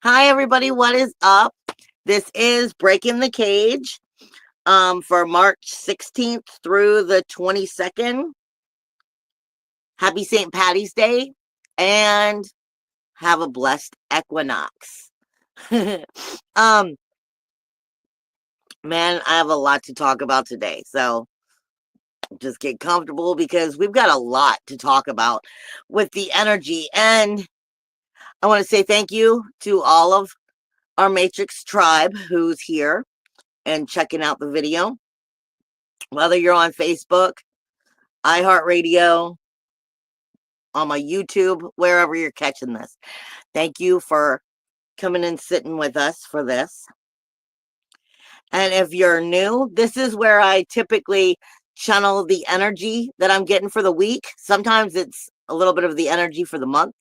Hi, everybody. What is up? This is Breaking the Cage for March 16th through the 22nd. Happy St. Patty's Day and have a blessed equinox. um, Man, I have a lot to talk about today. So just get comfortable because we've got a lot to talk about with the energy. And I want to say thank you to all of our Matrix tribe who's here and checking out the video. Whether you're on Facebook, iHeartRadio, on my YouTube, wherever you're catching this. Thank you for coming and sitting with us for this. And if you're new, this is where I typically channel the energy that I'm getting for the week. Sometimes it's a little bit of the energy for the month,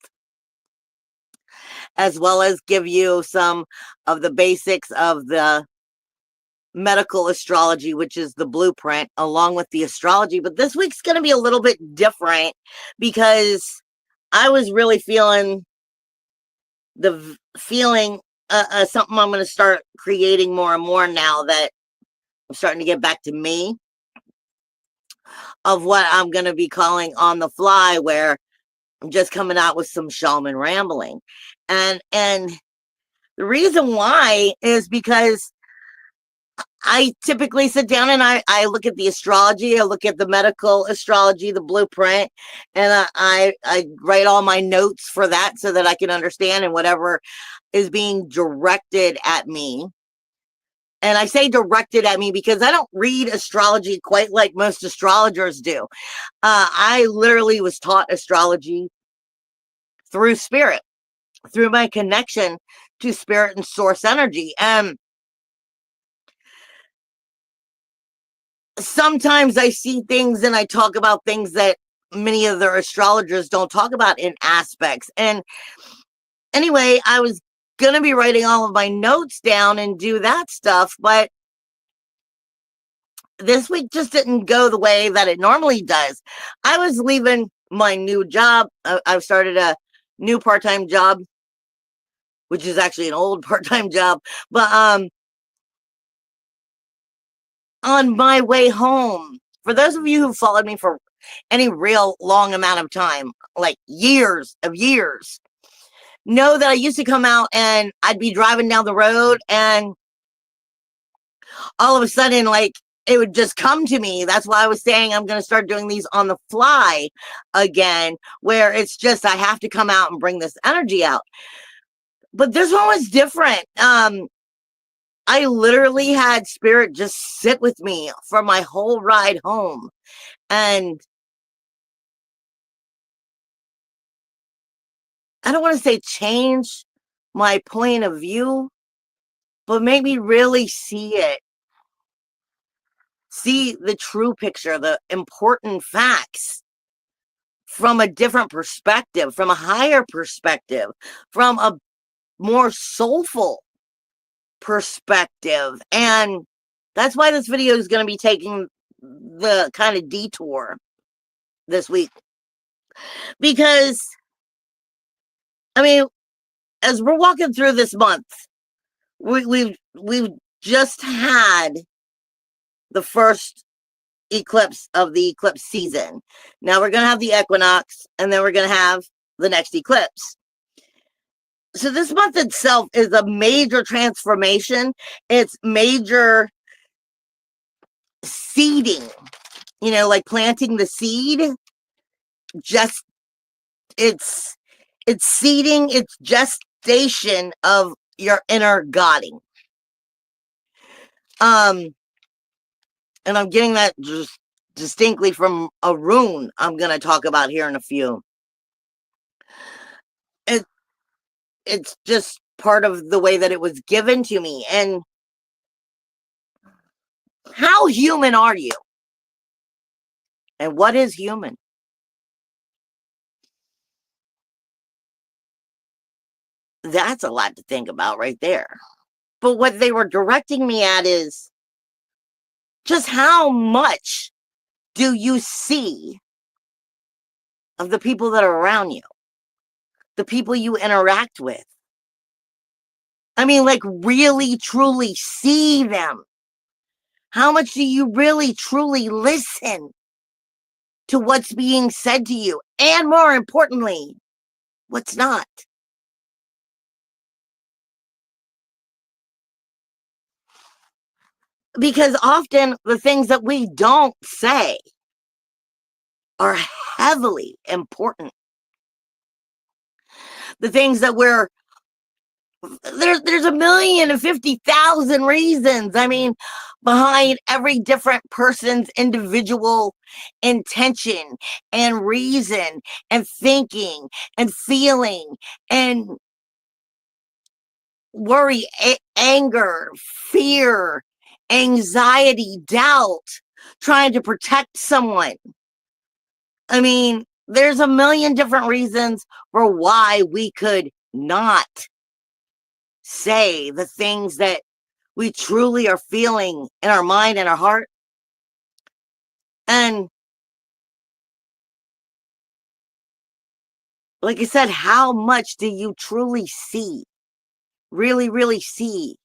as well as give you some of the basics of the medical astrology, which is the blueprint, along with the astrology. But this week's going to be a little bit different because I was really feeling something I'm going to start creating more and more now that I'm starting to get back to me, of what I'm going to be calling on the fly, where I'm just coming out with some shaman rambling. And the reason why is because I typically sit down and I look at the astrology, I look at the medical astrology, the blueprint, and I write all my notes for that so that I can understand, and whatever is being directed at me. And I say directed at me because I don't read astrology quite like most astrologers do. I literally was taught astrology through spirit, through my connection to spirit and source energy. And sometimes I see things and I talk about things that many other astrologers don't talk about in aspects. And anyway, I was going to be writing all of my notes down and do that stuff, but this week just didn't go the way that it normally does. I was leaving my new job. I've started a new part-time job, which is actually an old part-time job, but on my way home, for those of you who followed me for any real long amount of time, like years of years, know that I used to come out and I'd be driving down the road and all of a sudden, like, it would just come to me. That's why I was saying I'm going to start doing these on the fly again, where it's just I have to come out and bring this energy out. But this one was different. I literally had spirit just sit with me for my whole ride home. And I don't want to say change my point of view, but made me really see it. See the true picture, the important facts from a different perspective, from a higher perspective, from a more soulful perspective. And that's why this video is going to be taking the kind of detour this week. Because, I mean, as we're walking through this month, we've just had the first eclipse of the eclipse season. Now we're going to have the equinox, and then we're going to have the next eclipse. So this month itself is a major transformation. It's major seeding, like planting the seed. Just it's seeding, it's gestation of your inner godding. And I'm getting that just distinctly from a rune I'm going to talk about here in a few. It's just part of the way that it was given to me. And how human are you? And what is human? That's a lot to think about right there. But what they were directing me at is just how much do you see of the people that are around you, the people you interact with, I mean, like, really, truly see them? How much do you really, truly listen to what's being said to you? And more importantly, what's not? Because often the things that we don't say are heavily important. The things that there's 1,050,000 reasons. I mean, behind every different person's individual intention and reason and thinking and feeling and worry, anger, fear, anxiety, doubt, trying to protect someone. I mean, there's a million different reasons for why we could not say the things that we truly are feeling in our mind and our heart. And like I said, how much do you truly see, really, really see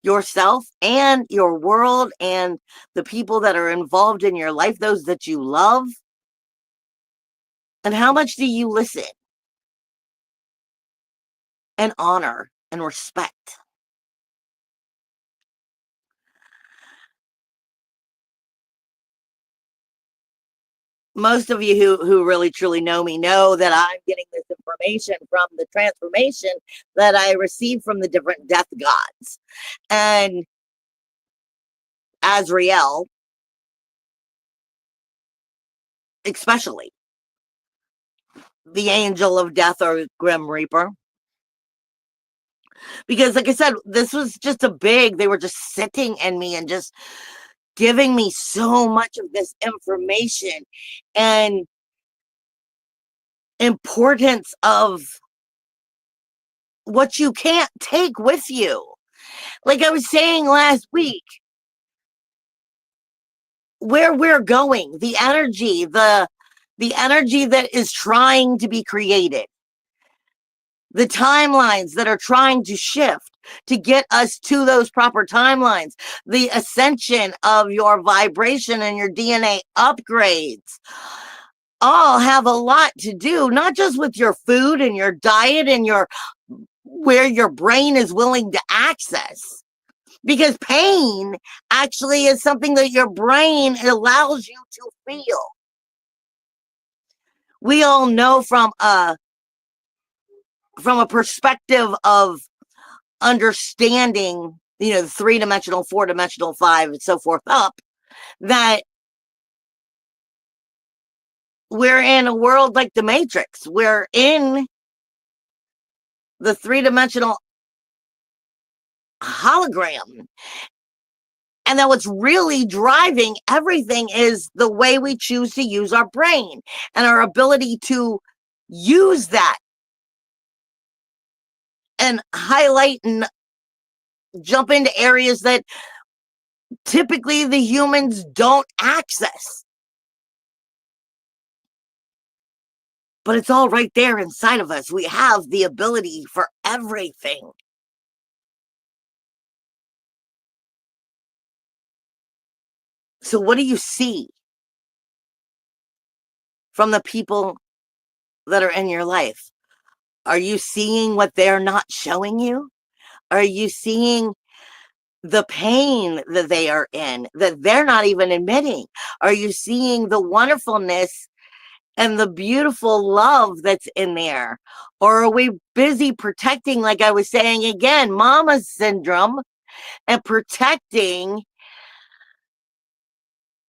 yourself and your world and the people that are involved in your life, those that you love? And how much do you listen and honor and respect? Most of you who really truly know me know that I'm getting this information from the transformation that I received from the different death gods. And Azrael, especially the angel of death or Grim Reaper. Because, like I said, this was just they were just sitting in me and just giving me so much of this information and importance of what you can't take with you. Like I was saying last week, where we're going, the energy that is trying to be created, the timelines that are trying to shift to get us to those proper timelines, the ascension of your vibration and your DNA upgrades all have a lot to do, not just with your food and your diet and where your brain is willing to access. Because pain actually is something that your brain allows you to feel. We all know from a perspective of understanding, the 3-dimensional, 4-dimensional, 5, and so forth up, that we're in a world like the Matrix. We're in the 3-dimensional hologram. And that what's really driving everything is the way we choose to use our brain and our ability to use that and highlight and jump into areas that typically the humans don't access. But it's all right there inside of us. We have the ability for everything. So what do you see from the people that are in your life? Are you seeing what they're not showing you? Are you seeing the pain that they are in, that they're not even admitting? Are you seeing the wonderfulness and the beautiful love that's in there? Or are we busy protecting, like I was saying again, mama syndrome, and protecting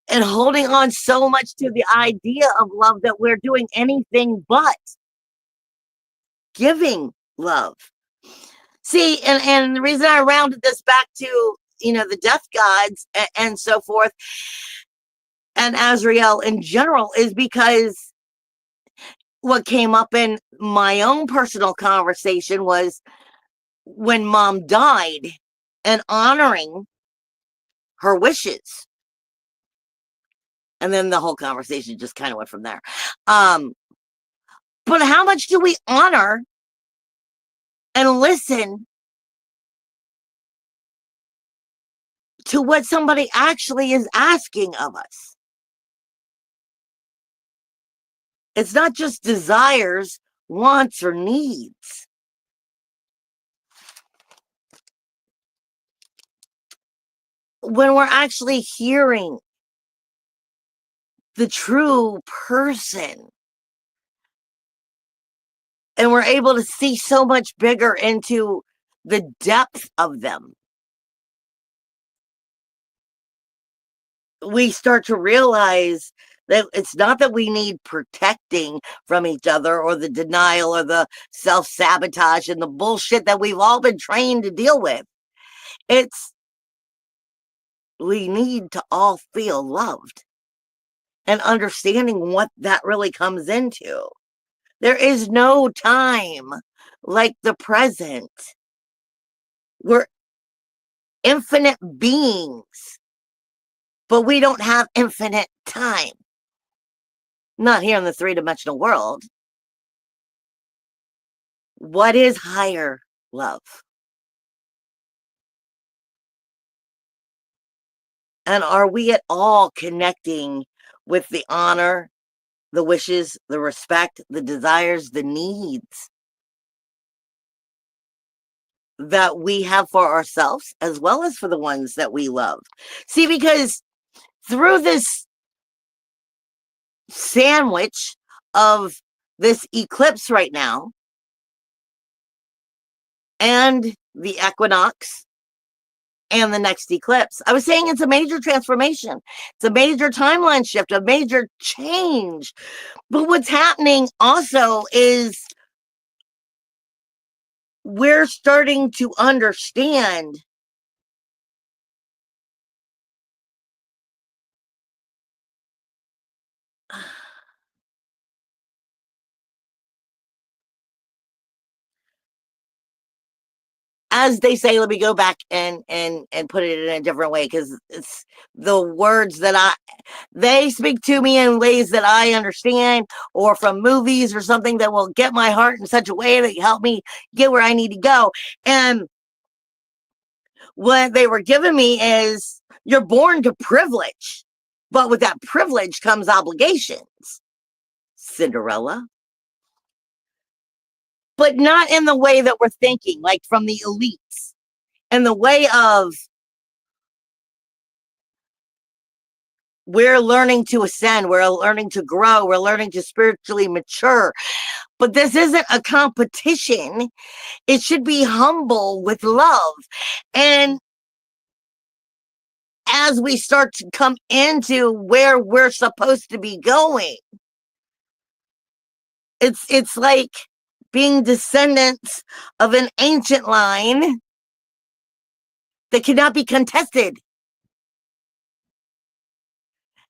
and holding on so much to the idea of love that we're doing anything but giving love? See, and the reason I rounded this back to, the death gods and so forth, and Azrael in general, is because what came up in my own personal conversation was when mom died and honoring her wishes. And then the whole conversation just kind of went from there. But how much do we honor and listen to what somebody actually is asking of us. It's not just desires, wants, or needs. When we're actually hearing the true person, and we're able to see so much bigger into the depth of them, we start to realize that it's not that we need protecting from each other, or the denial, or the self-sabotage and the bullshit that we've all been trained to deal with. It's we need to all feel loved, and understanding what that really comes into. There is no time like the present. We're infinite beings, but we don't have infinite time. Not here in the three-dimensional world. What is higher love? And are we at all connecting with the honor, the wishes, the respect, the desires, the needs that we have for ourselves, as well as for the ones that we love? See, because through this sandwich of this eclipse right now, and the equinox, and the next eclipse, I was saying it's a major transformation. It's a major timeline shift, a major change. But what's happening also is we're starting to understand as they say, let me go back and put it in a different way, because it's the words that they speak to me in ways that I understand, or from movies or something that will get my heart in such a way that help me get where I need to go. And what they were giving me is, you're born to privilege, but with that privilege comes obligations, Cinderella. But not in the way that we're thinking, like from the elites, in the way of we're learning to ascend, we're learning to grow, we're learning to spiritually mature. But this isn't a competition. It should be humble with love. And as we start to come into where we're supposed to be going, it's like being descendants of an ancient line that cannot be contested.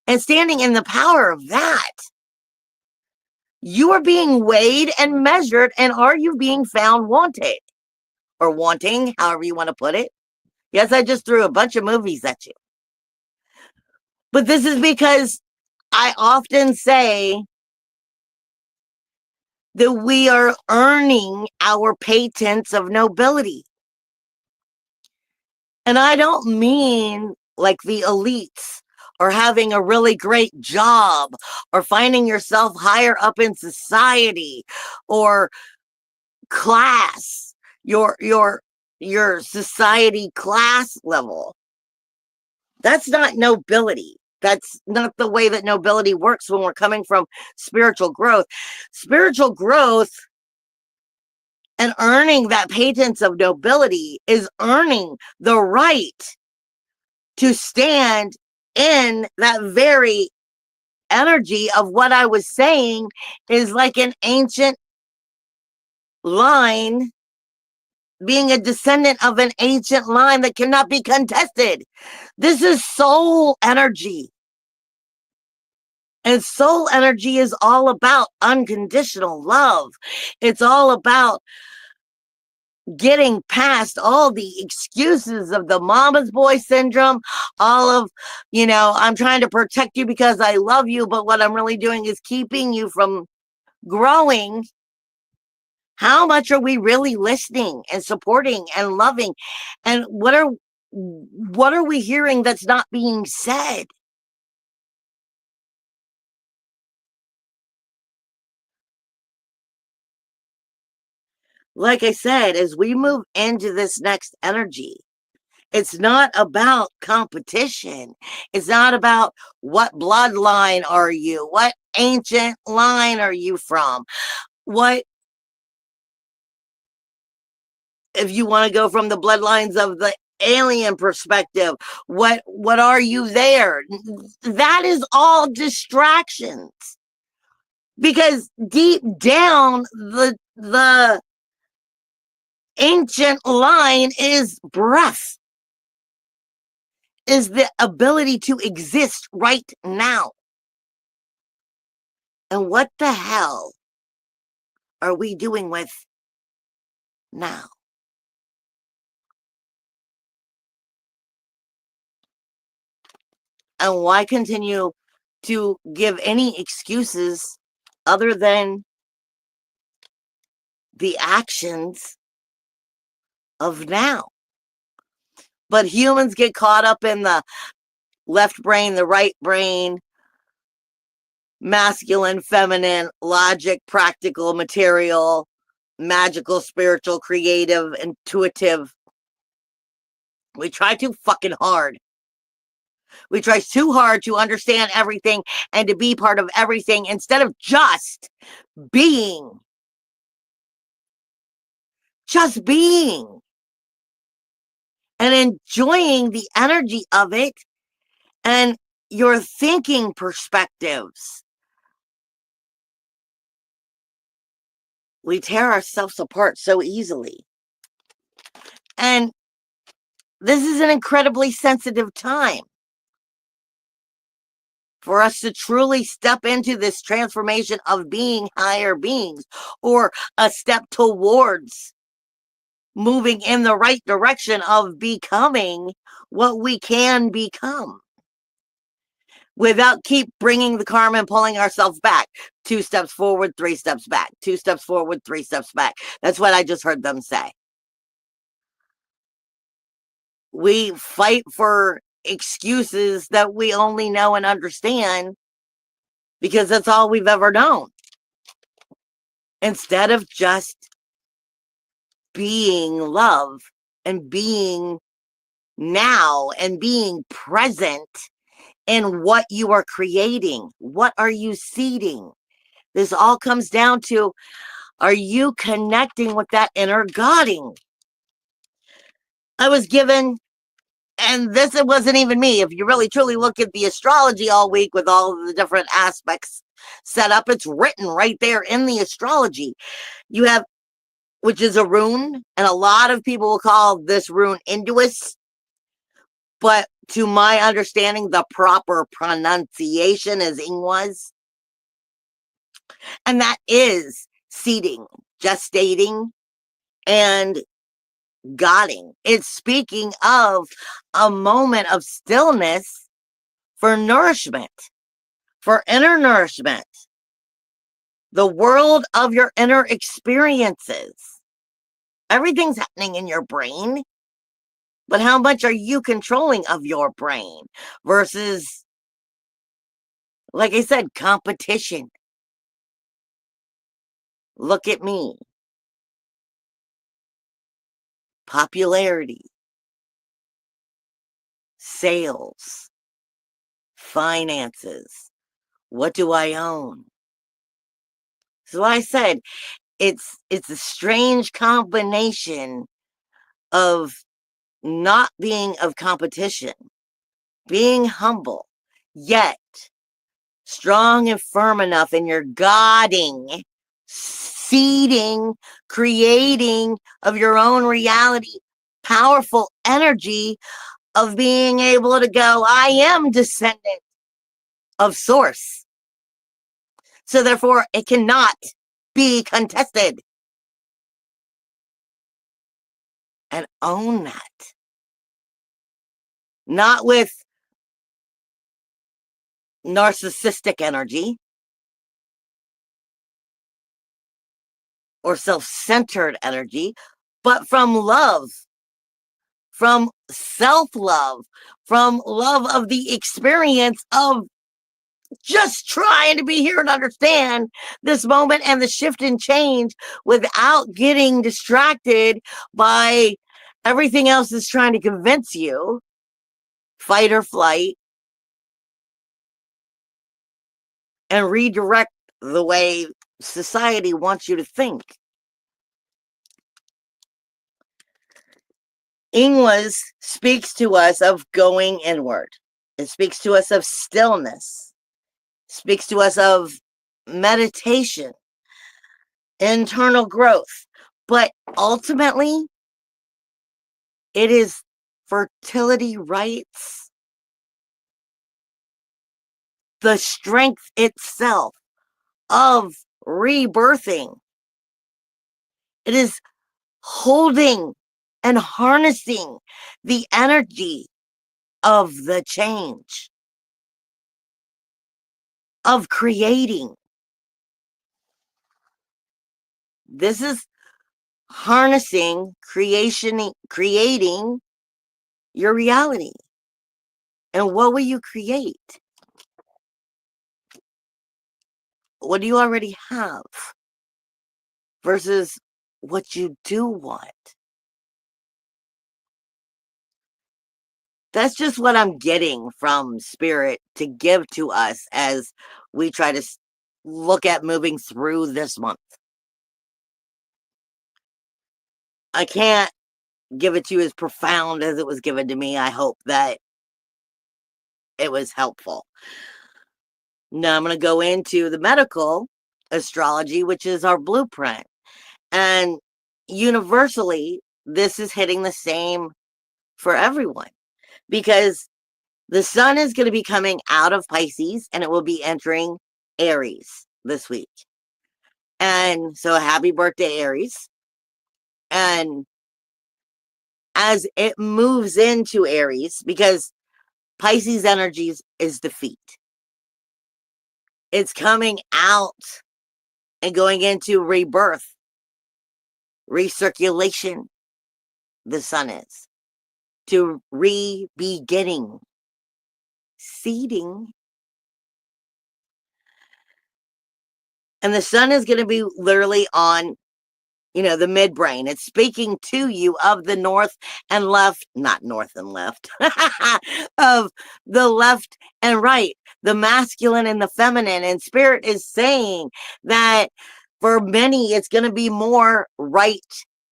And standing in the power of that, you are being weighed and measured, and are you being found wanted? Or wanting, however you want to put it. Yes, I just threw a bunch of movies at you. But this is because I often say that we are earning our patents of nobility. And I don't mean like the elites, or having a really great job, or finding yourself higher up in society, or class, your society class level. That's not nobility. That's not the way that nobility works when we're coming from spiritual growth. Spiritual growth and earning that patents of nobility is earning the right to stand in that very energy of what I was saying is like an ancient line, being a descendant of an ancient line that cannot be contested. This is soul energy. And soul energy is all about unconditional love. It's all about getting past all the excuses of the mama's boy syndrome, all of, I'm trying to protect you because I love you, but what I'm really doing is keeping you from growing. How much are we really listening and supporting and loving? And what are what are we hearing that's not being said? Like I said, as we move into this next energy, it's not about competition. It's not about what bloodline are you? What ancient line are you from? What, if you want to go from the bloodlines of the alien perspective, what are you there? That is all distractions. Because deep down, the ancient line is breath, is the ability to exist right now. And what the hell are we doing with now? And why continue to give any excuses other than the actions of now? But humans get caught up in the left brain, the right brain, masculine, feminine, logic, practical, material, magical, spiritual, creative, intuitive. We try too fucking hard. We try too hard to understand everything and to be part of everything instead of just being. Just being. And enjoying the energy of it and your thinking perspectives. We tear ourselves apart so easily. And this is an incredibly sensitive time for us to truly step into this transformation of being higher beings, or a step towards moving in the right direction of becoming what we can become, without keep bringing the karma and pulling ourselves back. 2 steps forward, 3 steps back. 2 steps forward, 3 steps back. That's what I just heard them say. We fight for excuses that we only know and understand because that's all we've ever known, instead of just being love and being now and being present in what you are creating. What are you seeding? This all comes down to, are you connecting with that inner guiding? I was given, and this, it wasn't even me. If you really truly look at the astrology all week with all of the different aspects set up, it's written right there in the astrology. You have, which is a rune, and a lot of people will call this rune Induus, but to my understanding, the proper pronunciation is Ingwas. And that is seeding, gestating, and guiding. It's speaking of a moment of stillness for nourishment, for inner nourishment, the world of your inner experiences. Everything's happening in your brain, but how much are you controlling of your brain versus, like I said, competition? Look at me. Popularity, sales, finances. What do I own? So I said, it's a strange combination of not being of competition, being humble, yet strong and firm enough in your guiding, seeding, creating of your own reality, powerful energy of being able to go, I am descendant of source. So therefore, it cannot be contested. And own that. Not with narcissistic energy or self-centered energy, but from love, from self-love, from love of the experience of just trying to be here and understand this moment and the shift and change without getting distracted by everything else that's trying to convince you, fight or flight, and redirect the way society wants you to think. English speaks to us of going inward. It speaks to us of stillness. It speaks to us of meditation, internal growth. But ultimately, it is fertility rites, the strength itself of rebirthing. It is holding and harnessing the energy of the change, of creating. This is harnessing, creating your reality. And what will you create? What do you already have versus what you do want? That's just what I'm getting from Spirit to give to us as we try to look at moving through this month. I can't give it to you as profound as it was given to me. I hope that it was helpful. Now I'm going to go into the medical astrology, which is our blueprint. And universally, this is hitting the same for everyone because the sun is going to be coming out of Pisces and it will be entering Aries this week. And so happy birthday, Aries. And as it moves into Aries, because Pisces energies is defeat, it's coming out and going into rebirth, recirculation. The sun is to re-beginning, seeding. And the sun is going to be literally on, the midbrain. It's speaking to you of the north and left, not north and left, of the left and right, the masculine and the feminine. And Spirit is saying that for many, it's going to be more right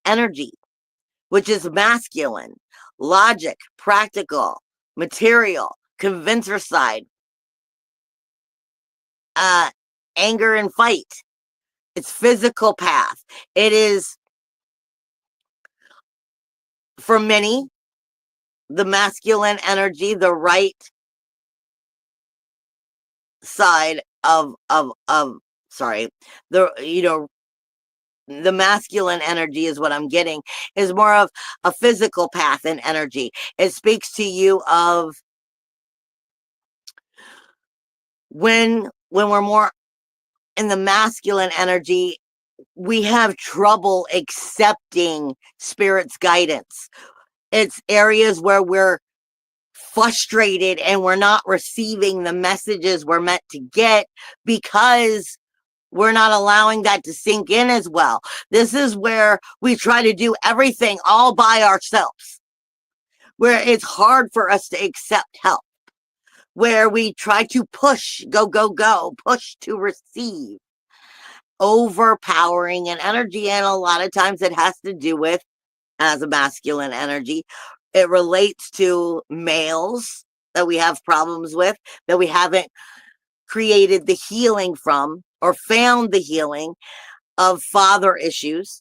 energy, which is masculine, logic, practical, material, convincer side, anger and fight. It's physical path. It is, for many, the masculine energy, the right side of sorry, the masculine energy is what I'm getting, is more of a physical path and energy. It speaks to you of when we're more in the masculine energy, we have trouble accepting Spirit's guidance. It's areas where we're frustrated and we're not receiving the messages we're meant to get because we're not allowing that to sink in as well. This is where we try to do everything all by ourselves, where it's hard for us to accept help, where we try to push, go, push to receive, overpowering an energy. And a lot of times it has to do with, as a masculine energy, it relates to males that we have problems with, that we haven't created the healing from or found the healing of father issues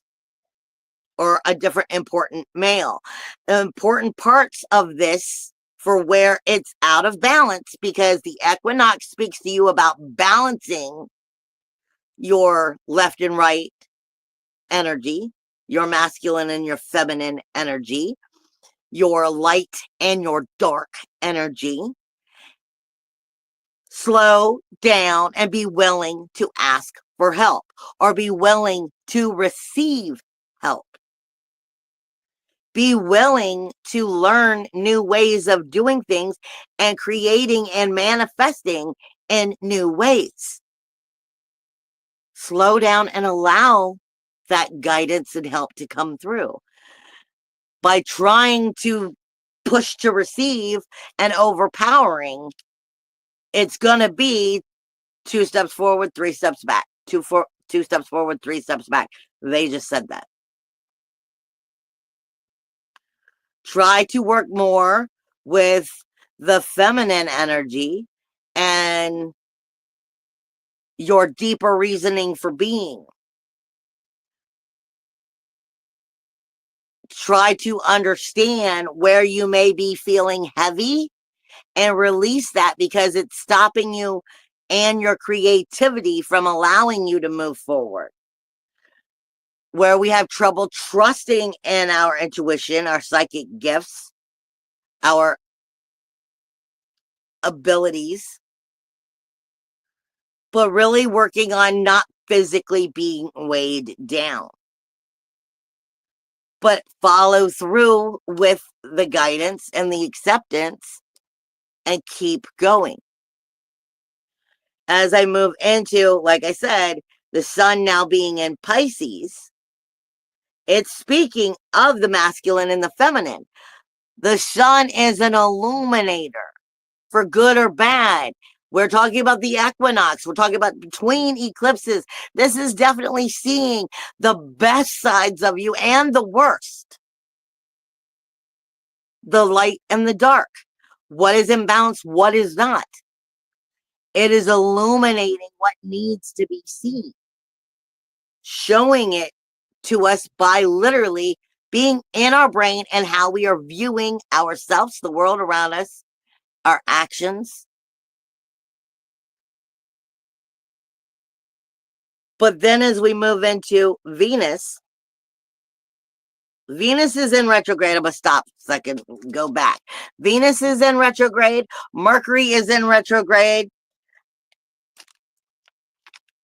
or a different important male. The important parts of this for where it's out of balance, because the equinox speaks to you about balancing your left and right energy, your masculine and your feminine energy, your light and your dark energy. Slow down and be willing to ask for help or be willing to receive help. Be willing to learn new ways of doing things and creating and manifesting in new ways. Slow down and allow that guidance and help to come through. By trying to push to receive and overpowering, it's going to be 2 steps forward, 3 steps back. 2 steps forward, 3 steps back. They just said that. Try to work more with the feminine energy and your deeper reasoning for being. Try to understand where you may be feeling heavy and release that, because it's stopping you and your creativity from allowing you to move forward. Where we have trouble trusting in our intuition, our psychic gifts, our abilities, but really working on not physically being weighed down, but follow through with the guidance and the acceptance and keep going. As I move into, like I said, the sun now being in Pisces, it's speaking of the masculine and the feminine. The sun is an illuminator for good or bad. We're talking about the equinox. We're talking about between eclipses. This is definitely seeing the best sides of you and the worst. The light and the dark. What is in balance? What is not? It is illuminating what needs to be seen. Showing it to us by literally being in our brain and how we are viewing ourselves, the world around us, our actions. But then as we move into Venus, Venus is in retrograde. I'm going to stop so I can go back. Venus is in retrograde. Mercury is in retrograde.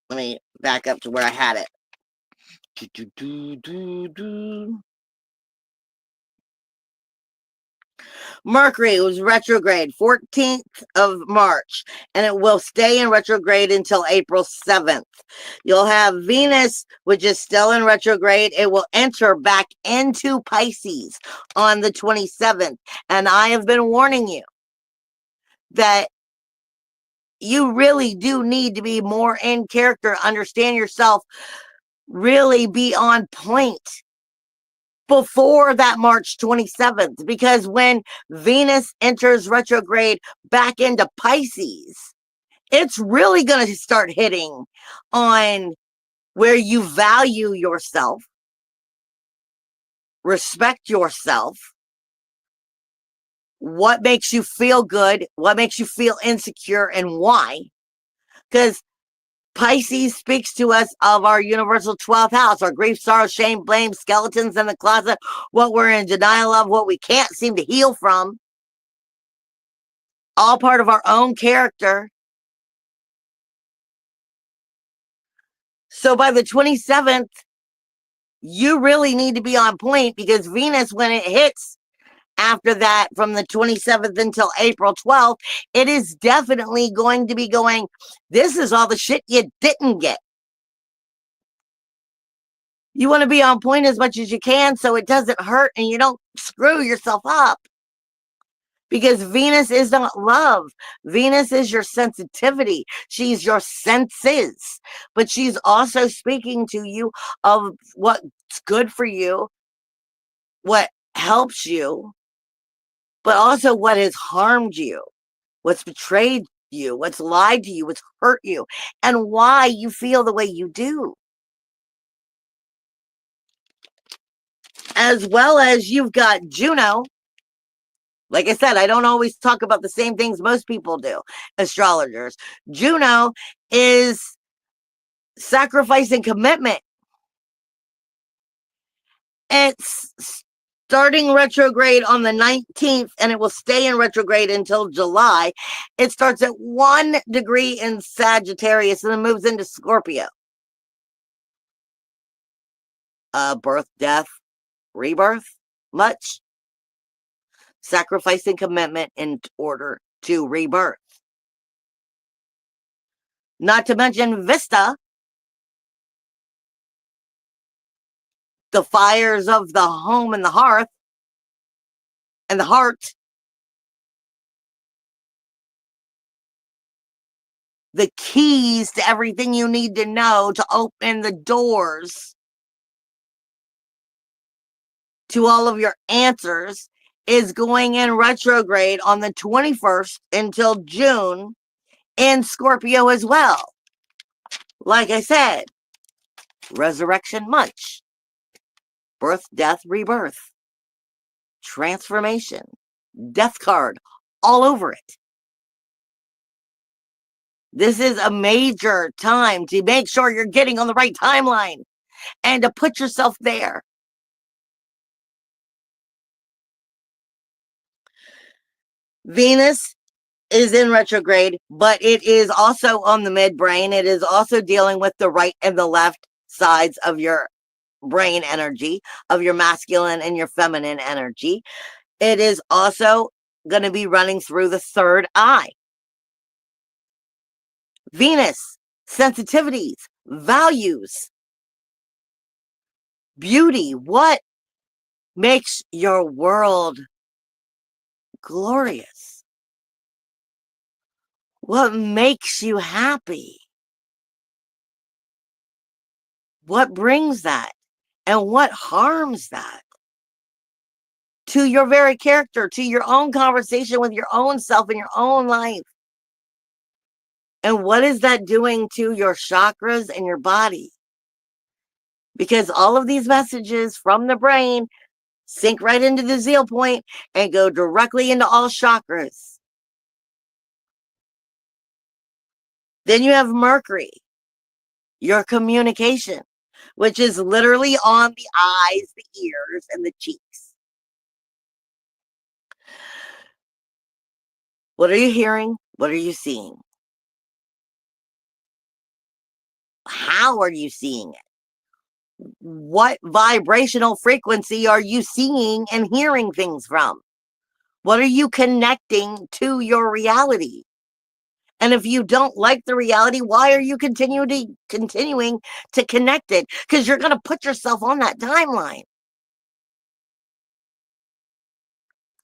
Let me back up to where I had it. Mercury was retrograde 14th of March, and it will stay in retrograde until April 7th. You'll have Venus, which is still in retrograde. It will enter back into Pisces on the 27th. And I have been warning you that you really do need to be more in character, understand yourself, really be on point before that March 27th, because when Venus enters retrograde back into Pisces, it's really going to start hitting on where you value yourself, respect yourself, what makes you feel good, what makes you feel insecure, and why. Because Pisces speaks to us of our universal 12th house, our grief, sorrow, shame, blame, skeletons in the closet, what we're in denial of, what we can't seem to heal from, all part of our own character. So by the 27th, you really need to be on point, because Venus, when it hits after that from the 27th until April 12th, it is definitely going to be going, this is all the shit you didn't get. You want to be on point as much as you can so it doesn't hurt and you don't screw yourself up. Because Venus is not love. Venus is your sensitivity. She's your senses. But she's also speaking to you of what's good for you, what helps you, but also what has harmed you, what's betrayed you, what's lied to you, what's hurt you, and why you feel the way you do. As well as you've got Juno. Like I said, I don't always talk about the same things most people do, astrologers. Juno is sacrifice and commitment. It's starting retrograde on the 19th, and it will stay in retrograde until July. It starts at 1 degree in Sagittarius and then moves into Scorpio. Birth, death, rebirth. much sacrifice and commitment in order to rebirth. Not to mention Vista, the fires of the home and the hearth and the heart, the keys to everything you need to know to open the doors to all of your answers, is going in retrograde on the 21st until June in Scorpio as well. Like I said, resurrection much. Birth, death, rebirth. Transformation. Death card all over it. This is a major time to make sure you're getting on the right timeline and to put yourself there. Venus is in retrograde, but it is also on the midbrain. It is also dealing with the right and the left sides of your brain energy, of your masculine and your feminine energy. It is also going to be running through the third eye. Venus, sensitivities, values, beauty. What makes your world glorious? What makes you happy? What brings that? And what harms that? To your very character, to your own conversation with your own self in your own life. And what is that doing to your chakras and your body? Because all of these messages from the brain sink right into the zeal point and go directly into all chakras. Then you have Mercury, your communication, which is literally on the eyes, the ears, and the cheeks. What are you hearing? What are you seeing? How are you seeing it? What vibrational frequency are you seeing and hearing things from? What are you connecting to your reality? And if you don't like the reality, why are you continuing to connect it? Because you're going to put yourself on that timeline.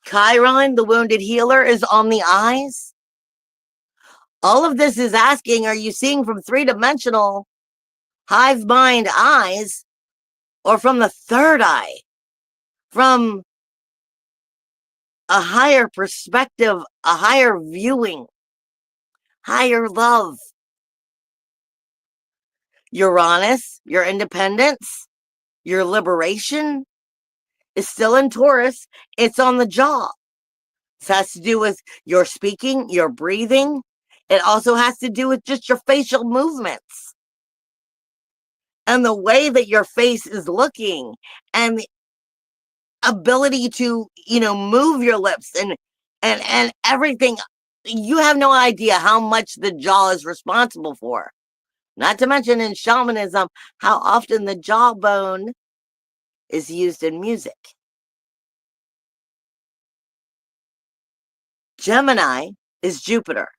Chiron, the wounded healer, is on the eyes. All of this is asking, are you seeing from three-dimensional hive mind eyes or from the third eye? From a higher perspective, a higher viewing, higher love. Uranus, your independence, your liberation, is still in Taurus. It's on the jaw. This has to do with your speaking, your breathing. It also has to do with just your facial movements and the way that your face is looking and the ability to, move your lips and everything. You have no idea how much the jaw is responsible for. Not to mention in shamanism, how often the jawbone is used in music. Gemini is Jupiter.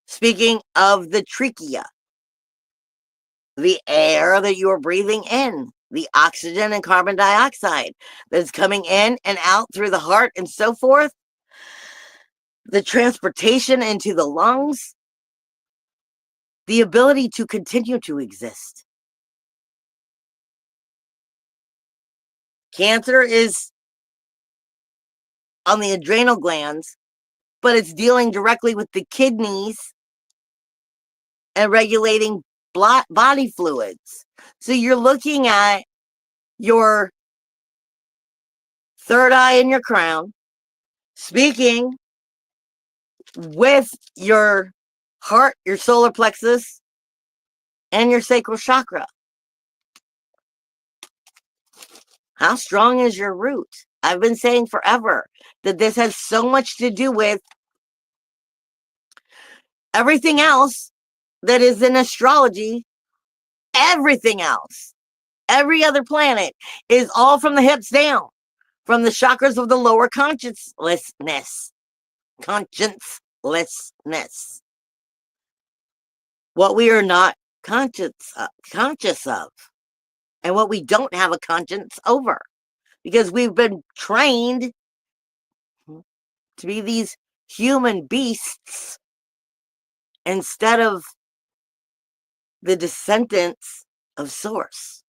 Speaking of the trachea, the air that you are breathing in, the oxygen and carbon dioxide that's coming in and out through the heart and so forth, the transportation into the lungs, the ability to continue to exist. Cancer is on the adrenal glands, but it's dealing directly with the kidneys and regulating body fluids. So you're looking at your third eye in your crown, speaking with your heart, your solar plexus, and your sacral chakra. How strong is your root? I've been saying forever that this has so much to do with everything else that is in astrology, everything else Every other planet is all from the hips down, from the chakras of the lower consciousness. Consciencelessness. What we are not conscious of, and what we don't have a conscience over, because we've been trained to be these human beasts instead of the descendants of Source.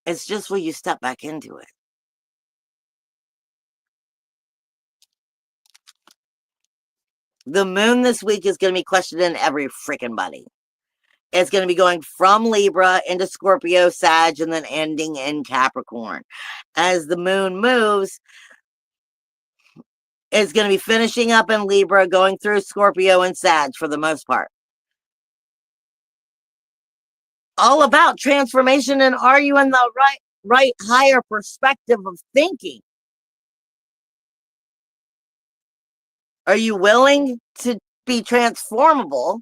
It's just where you step back into it. The moon this week is going to be questioning every freaking body. It's going to be going from Libra into Scorpio, Sag, and then ending in Capricorn. As the moon moves, it's going to be finishing up in Libra, going through Scorpio and Sag for the most part. All about transformation, and are you in the right higher perspective of thinking? Are you willing to be transformable,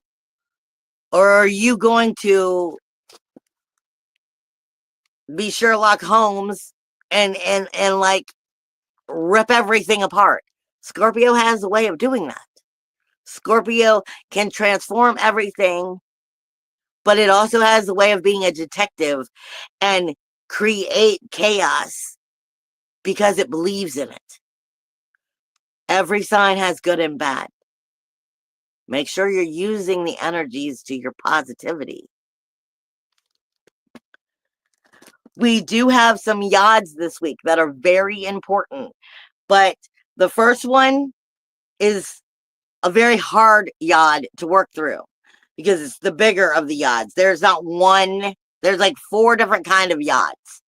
or are you going to be Sherlock Holmes and like rip everything apart? Scorpio has a way of doing that. Scorpio can transform everything, but it also has a way of being a detective and create chaos because it believes in it. Every sign has good and bad. Make sure you're using the energies to your positivity. We do have some yads this week that are very important, but the first one is a very hard yad to work through because it's the bigger of the yads. There's not one, there's like 4 different kind of yads,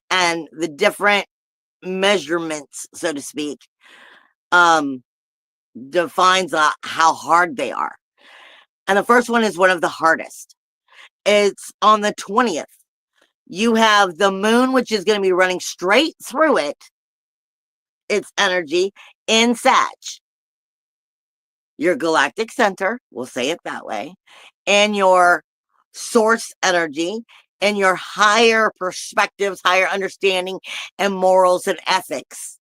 and the different measurements, so to speak, defines how hard they are. And the first one is one of the hardest. It's on the 20th. You have the moon, which is going to be running straight through its energy in Sag, your galactic center, we'll say it that way, and your source energy, and your higher perspectives, higher understanding, and morals and ethics.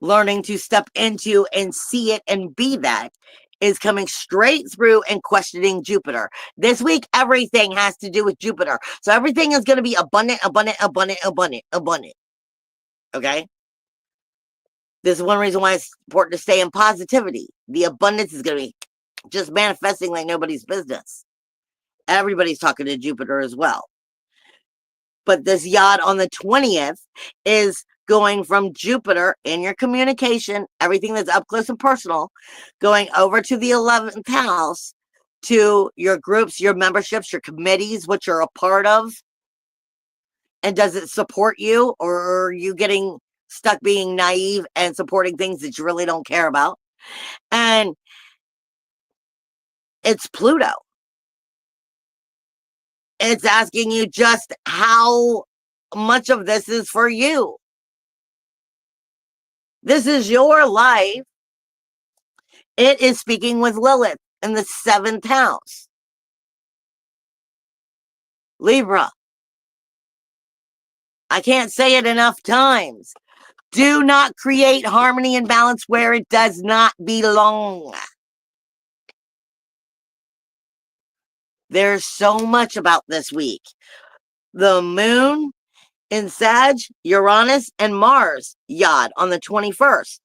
Learning to step into and see it and be that is coming straight through and questioning Jupiter. This week, everything has to do with Jupiter. So everything is going to be abundant, abundant, abundant, abundant, abundant. Okay? This is one reason why it's important to stay in positivity. The abundance is going to be just manifesting like nobody's business. Everybody's talking to Jupiter as well. But this yad on the 20th is going from Jupiter in your communication, everything that's up close and personal, going over to the 11th house, to your groups, your memberships, your committees, what you're a part of. And does it support you, or are you getting stuck being naive and supporting things that you really don't care about? And it's Pluto. It's asking you just how much of this is for you. This is your life. It is speaking with Lilith in the 7th house. Libra. I can't say it enough times. Do not create harmony and balance where it does not belong. There's so much about this week. The moon in Sag, Uranus, and Mars yad on the 21st.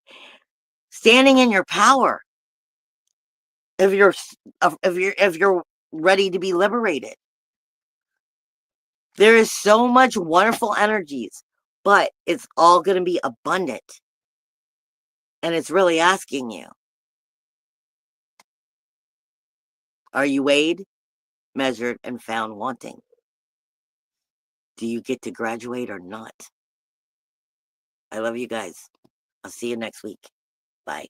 Standing in your power. If you're ready to be liberated. There is so much wonderful energies, but it's all going to be abundant. And it's really asking you, are you weighed, measured, and found wanting? Do you get to graduate or not? I love you guys. I'll see you next week. Bye.